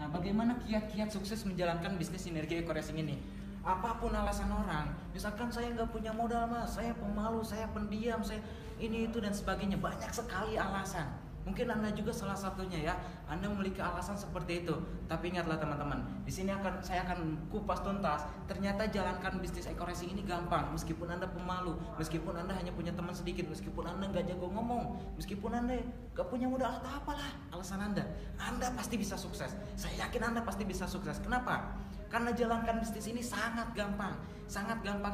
Nah, bagaimana kiat-kiat sukses menjalankan bisnis sinergi eco racing ini? Apapun alasan orang, misalkan saya nggak punya modal mas, saya pemalu, saya pendiam, saya ini itu dan sebagainya, banyak sekali alasan. Mungkin Anda juga salah satunya ya, Anda memiliki alasan seperti itu. Tapi ingatlah teman-teman, di sini saya akan kupas tuntas. Ternyata jalankan bisnis eco racing ini gampang, meskipun Anda pemalu, meskipun Anda hanya punya teman sedikit, meskipun Anda nggak jago ngomong, meskipun Anda nggak punya modal atau apalah alasan Anda pasti bisa sukses. Saya yakin Anda pasti bisa sukses. Kenapa? Karena jalankan bisnis ini sangat gampang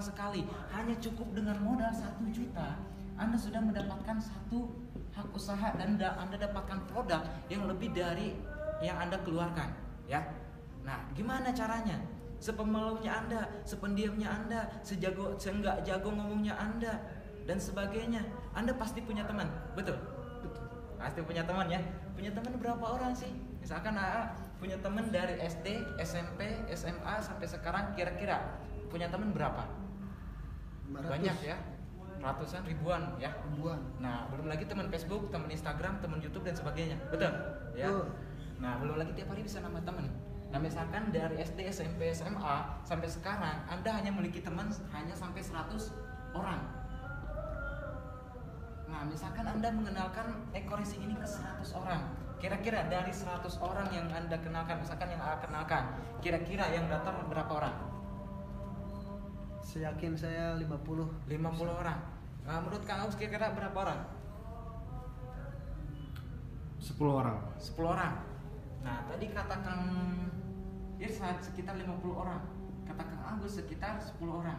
sekali. Hanya cukup dengan modal 1 juta, Anda sudah mendapatkan satu hak usaha dan Anda dapatkan produk yang lebih dari yang Anda keluarkan, ya. Nah, gimana caranya? Sepemalunya Anda, sependiamnya Anda, seenggak jago ngomongnya Anda dan sebagainya, Anda pasti punya teman, betul? Betul. Pasti punya teman ya. Punya teman berapa orang sih? Misalkan AA punya teman dari SD, SMP, SMA sampai sekarang, kira-kira punya teman berapa? 500. Banyak ya. Ratusan, ribuan ya. Ribuan. Nah, belum lagi teman Facebook, teman Instagram, teman YouTube dan sebagainya. Betul? Ya. Nah, belum lagi tiap hari bisa nambah teman. Nah, misalkan dari SD, SMP, SMA sampai sekarang Anda hanya memiliki teman hanya sampai 100 orang. Nah, misalkan Anda mengenalkan eco racing ini ke 100 orang. Kira-kira dari 100 orang yang Anda kenalkan, misalkan yang Anda kenalkan, kira-kira yang datang berapa orang? Saya yakin saya 50 orang. Nah, menurut Kang Aus kira-kira berapa orang? 10 orang. 10 orang. Nah, tadi kata Kang Irsyad sekitar 50 orang. Kata Kang Agus sekitar 10 orang.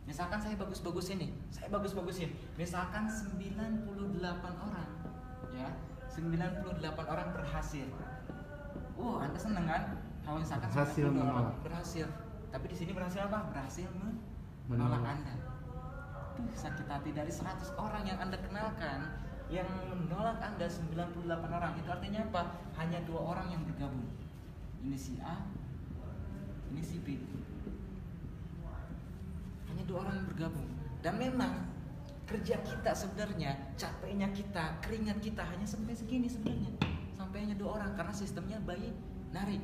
Misalkan saya bagus-bagusin. Misalkan 98 orang. Ya, 98 orang berhasil. Anda seneng kan? Kalau misalkan Berhasil 98 orang menolak. berhasil. Tapi di sini berhasil apa? Berhasil menolak Anda. Sakit hati dari 100 orang yang Anda kenalkan, yang menolak Anda 98 orang. Itu artinya apa? Hanya 2 orang yang bergabung. Ini si A, ini si B. Hanya 2 orang yang bergabung. Dan memang kerja kita sebenarnya, capeknya kita, keringat kita hanya sampai segini sebenarnya. Sampai hanya 2 orang karena sistemnya binary.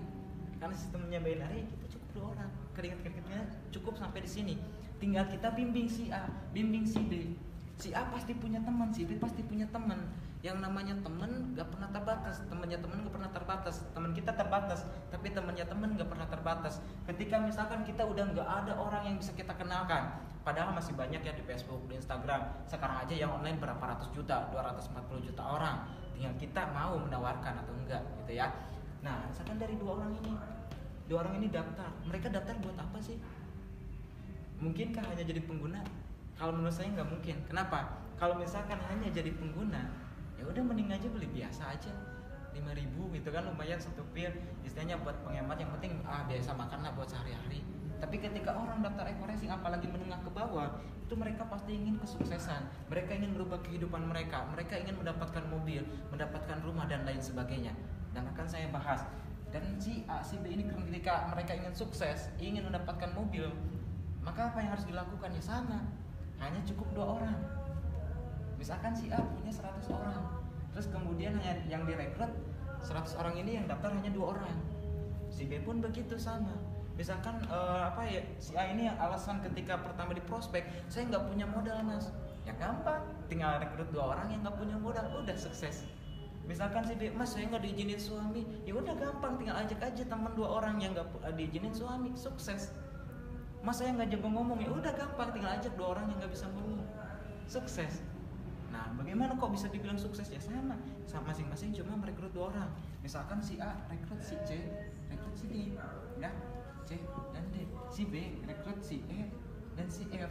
Karena sistemnya binary, kita cukup 2 orang. Keringat-keringatnya cukup sampai di sini. Tinggal kita bimbing si A, bimbing si B. Si A pasti punya teman, si B pasti punya teman. Yang namanya teman gak pernah terbatas, temannya teman gak pernah terbatas. Teman kita terbatas, tapi temannya teman gak pernah terbatas. Ketika misalkan kita udah gak ada orang yang bisa kita kenalkan, padahal masih banyak ya di Facebook, di Instagram. Sekarang aja yang online berapa ratus juta, 240 juta orang. Tinggal kita mau menawarkan atau enggak gitu ya. Nah, misalkan dari 2 orang ini daftar. Mereka daftar buat apa sih? Mungkinkah hanya jadi pengguna? Kalau menurut saya nggak mungkin. Kenapa? Kalau misalkan hanya jadi pengguna, ya udah mending aja beli biasa aja, 5.000 gitu kan, lumayan satu pir. Istilahnya buat penghemat, yang penting biasa makan lah buat sehari-hari. Tapi ketika orang daftar eco racing, apalagi menengah ke bawah, itu mereka pasti ingin kesuksesan. Mereka ingin merubah kehidupan mereka. Mereka ingin mendapatkan mobil, mendapatkan rumah dan lain sebagainya. Dan akan saya bahas. Dan si A, si B ini ketika mereka ingin sukses, ingin mendapatkan mobil, maka apa yang harus dilakukan? Ya sama, hanya cukup 2 orang. Misalkan si A punya 100 orang, terus kemudian hanya yang direkrut 100 orang ini, yang daftar hanya 2 orang. Si B pun begitu sama. Misalkan si A ini alasan ketika pertama di prospek, saya nggak punya modal mas. Ya gampang, tinggal rekrut 2 orang yang nggak punya modal, udah sukses. Misalkan si B, mas saya nggak diizinin suami, ya udah gampang, tinggal ajak aja teman 2 orang yang nggak diizinin suami, sukses. Mas saya nggak jago ngomong, ya udah gampang, tinggal ajak 2 orang yang nggak bisa ngomong, sukses. Nah, bagaimana kok bisa dibilang sukses? Ya sama masing-masing cuma merekrut 2 orang. Misalkan si A rekrut si C, rekrut si D, ya C dan D. Si B rekrut si E dan si F,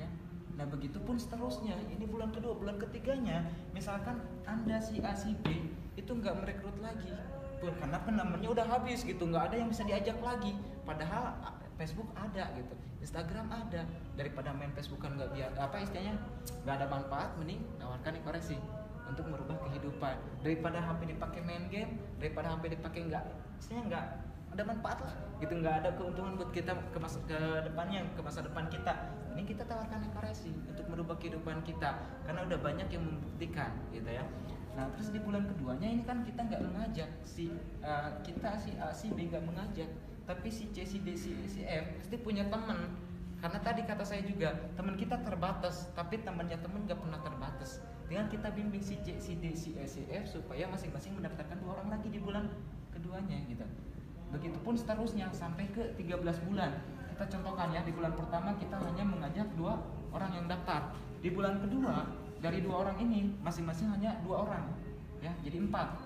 ya. Nah, begitupun seterusnya. Ini bulan kedua, bulan ketiganya, misalkan Anda si A si B itu nggak merekrut lagi, pun karena penamanya udah habis gitu, nggak ada yang bisa diajak lagi. Padahal Facebook ada gitu, Instagram ada. Daripada main Facebookan istilahnya nggak ada manfaat, mending nawarkan eco racing untuk merubah kehidupan. Daripada HP dipakai main game, daripada HP dipakai nggak ada manfaat lah gitu, nggak ada keuntungan buat kita ke masa depan kita. Ini kita tawarkan eco racing untuk merubah kehidupan kita, karena udah banyak yang membuktikan gitu ya. Nah terus di bulan keduanya ini kan kita nggak mengajak si kita si A si B nggak mengajak, tapi si C si D si F pasti punya teman. Karena tadi kata saya juga teman kita terbatas, tapi temannya teman nggak pernah terbatas. Dengan kita bimbing si C si D si E si F supaya masing-masing mendaftarkan 2 orang lagi di bulan keduanya gitu. Begitupun seterusnya sampai ke 13 bulan. Kita contohkan ya, di bulan pertama kita hanya mengajak 2 orang yang daftar. Di bulan kedua dari 2 orang ini masing-masing hanya 2 orang ya, jadi 4.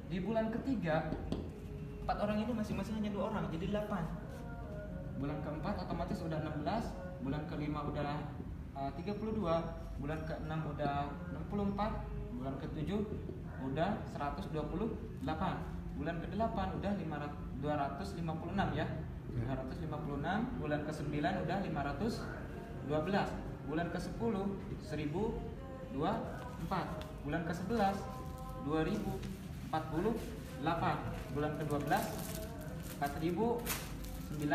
Di bulan ketiga 4 orang ini masing-masing hanya 2 orang, jadi 8. Bulan keempat otomatis udah 16, bulan kelima udah 32, bulan ke-6 udah 64, bulan ke-7 udah 128, bulan ke-8 udah 256 ya. 256, bulan ke-9 udah 512, bulan ke-10 1024, bulan ke-11 2048, bulan ke-12 4096.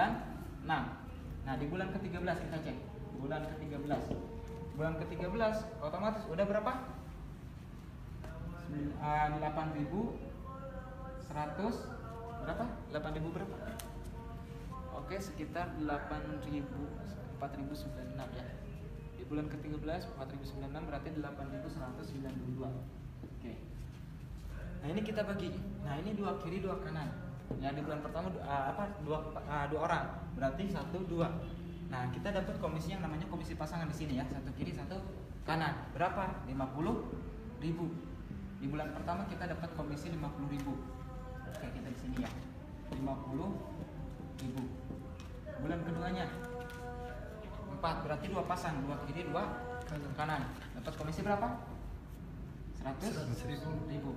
Nah di bulan ke-13 kita cek. Bulan ke-13 otomatis udah berapa? 8.100 berapa? 8.000 berapa? Oke, sekitar 4.096 ya. Di bulan ke-13 4.096 berarti 8.192. Oke. Nah, ini kita bagi. Nah, ini 2 kiri 2 kanan. Ya, di bulan pertama 2 orang. Berarti 1 2. Nah, kita dapat komisi yang namanya komisi pasangan di sini ya. 1 kiri 1 kanan. Berapa? 50.000. Di bulan pertama kita dapat komisi 50.000. Oke, kita di sini ya. 50.000. Bulan keduanya 4, berarti 2 pasang, 2 kiri 2 kanan. Dapat komisi berapa? 100.000.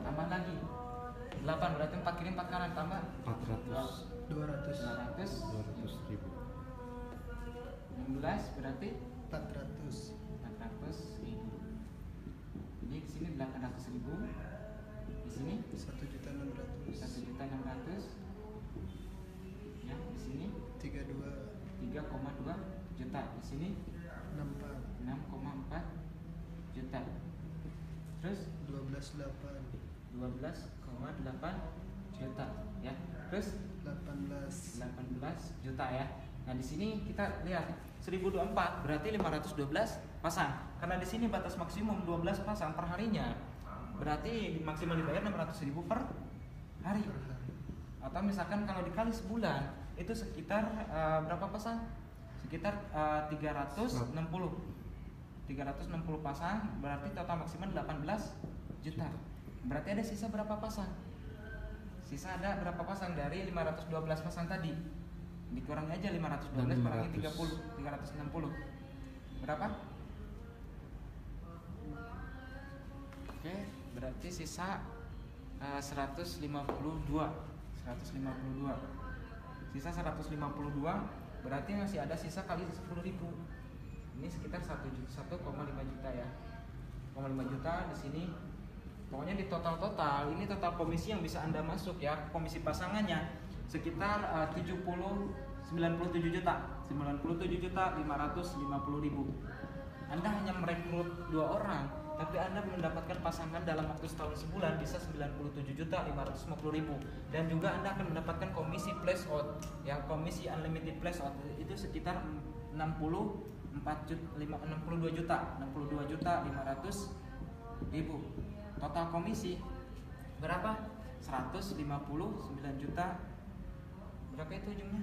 Tambah lagi 8, berarti 4 kiri 4 kanan, tambah 200.000. 16 berarti 400.000. Ini di sini 800.000. Di sini 1.600.000. Ya, di sini 3,2 juta. Di sini 6,4 juta. Terus 12,8 juta ya. Terus 18 juta ya. Nah, di sini kita lihat 1024 berarti 512 pasang. Karena di sini batas maksimum 12 pasang per harinya. Berarti maksimal dibayar 600.000 per hari. Atau misalkan kalau dikali sebulan itu sekitar berapa pasang? Sekitar 360 pasang, berarti total maksimal 18 juta. Berarti ada sisa berapa pasang? Sisa ada berapa pasang dari 512 pasang tadi? Dikurangi aja 512 kurangi 360. Berapa? Oke, berarti sisa 152. Sisa 152 berarti masih ada sisa kali 10.000. Ini sekitar 1,5 juta ya. 1,5 juta di sini. Pokoknya di total ini total komisi yang bisa Anda masuk ya. Komisi pasangannya sekitar 97 juta. 97.550.000. Anda hanya merekrut 2 orang, tapi Anda mendapatkan pasangan dalam waktu setahun sebulan bisa 97.550.000. Dan juga Anda akan mendapatkan komisi flash out, ya komisi unlimited flash out itu sekitar 62 juta 500.000. Total komisi berapa? 159 juta. Berapa itu ujungnya?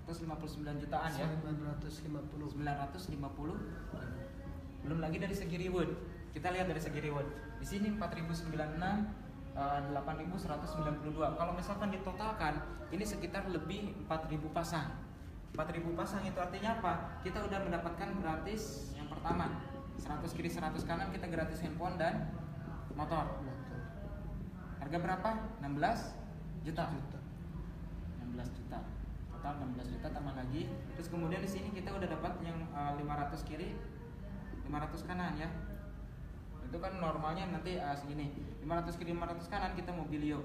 159 jutaan ya. 950. Belum lagi dari segi reward. Kita lihat dari segi reward. Di sini 4.096, 8.192. Kalau misalkan ditotalkan, ini sekitar lebih 4.000 pasang. 4.000 pasang itu artinya apa? Kita udah mendapatkan gratis yang pertama 100 kiri 100 kanan, kita gratis handphone dan motor. Harga berapa? 16 juta. 16 juta. Total 16 juta tambah lagi. Terus kemudian di sini kita udah dapat yang 500 kiri 500 kanan ya. Itu kan normalnya nanti segini. 500 kiri 500 kanan kita mobilio.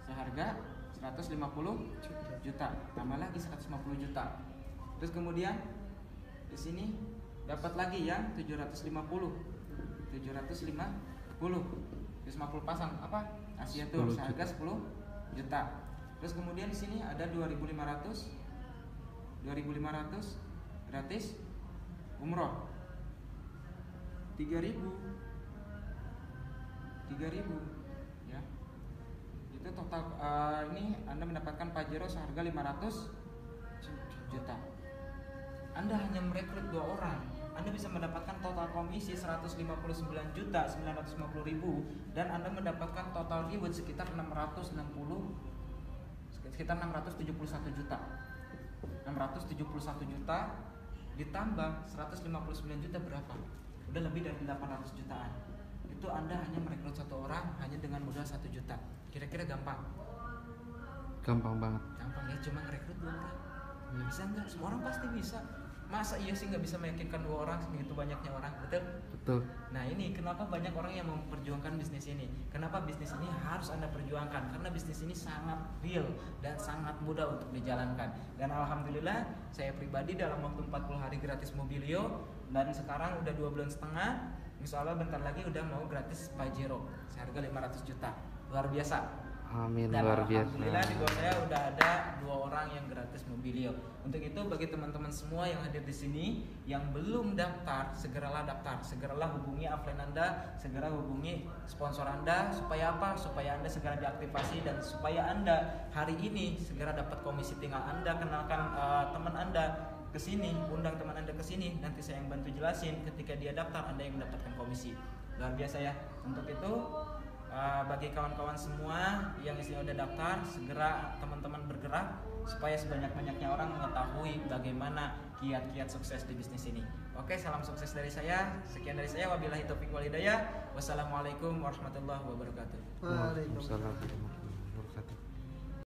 Seharga 150 juta. Tambah lagi 150 juta. Terus kemudian di sini dapat lagi yang 750. 750 pasang apa? Asia Tour 10 seharga 10 juta. Terus kemudian di sini ada 2.500 gratis umroh. 3.000 ya. Itu total ini Anda mendapatkan Pajero seharga 500 juta. Anda hanya merekrut 2 orang, Anda bisa mendapatkan total komisi 159.950.000 dan Anda mendapatkan total reward sekitar 671 juta. 671 juta ditambah 159 juta berapa? Udah lebih dari 800 jutaan. Itu Anda hanya merekrut 1 orang hanya dengan modal 1 juta. Kira-kira gampang? Gampang banget. Gampang ya, cuma merekrut 2 orang. Bisa nggak? Semua orang pasti bisa. Masa iya sih nggak bisa meyakinkan 2 orang segitu banyaknya orang, betul? Betul. Nah ini kenapa banyak orang yang memperjuangkan bisnis ini. Kenapa bisnis ini harus Anda perjuangkan? Karena bisnis ini sangat real dan sangat mudah untuk dijalankan. Dan alhamdulillah saya pribadi dalam waktu 40 hari gratis Mobilio dan sekarang udah 2 bulan setengah, insya Allah bentar lagi udah mau gratis Pajero seharga 500 juta. Luar biasa. Amin, Dan luar biasa. alhamdulillah di bawah saya udah ada 2 orang yang gratis Mobilio. Untuk itu bagi teman-teman semua yang hadir di sini yang belum daftar, segeralah daftar, segeralah hubungi upline Anda, segera hubungi sponsor Anda supaya apa? Supaya Anda segera diaktifasi dan supaya Anda hari ini segera dapat komisi. Tinggal Anda kenalkan teman Anda ke sini, undang teman Anda ke sini, nanti saya yang bantu jelasin. Ketika dia daftar, Anda yang mendapatkan komisi. Luar biasa ya. Untuk itu bagi kawan-kawan semua yang isinya udah daftar, segera teman-teman bergerak supaya sebanyak-banyaknya orang mengetahui bagaimana kiat-kiat sukses di bisnis ini. Oke, salam sukses dari saya. Sekian dari saya. Wabillahi taufiq wal hidayah. Wassalamualaikum warahmatullahi wabarakatuh. Waalaikumsalam. Waalaikumsalam.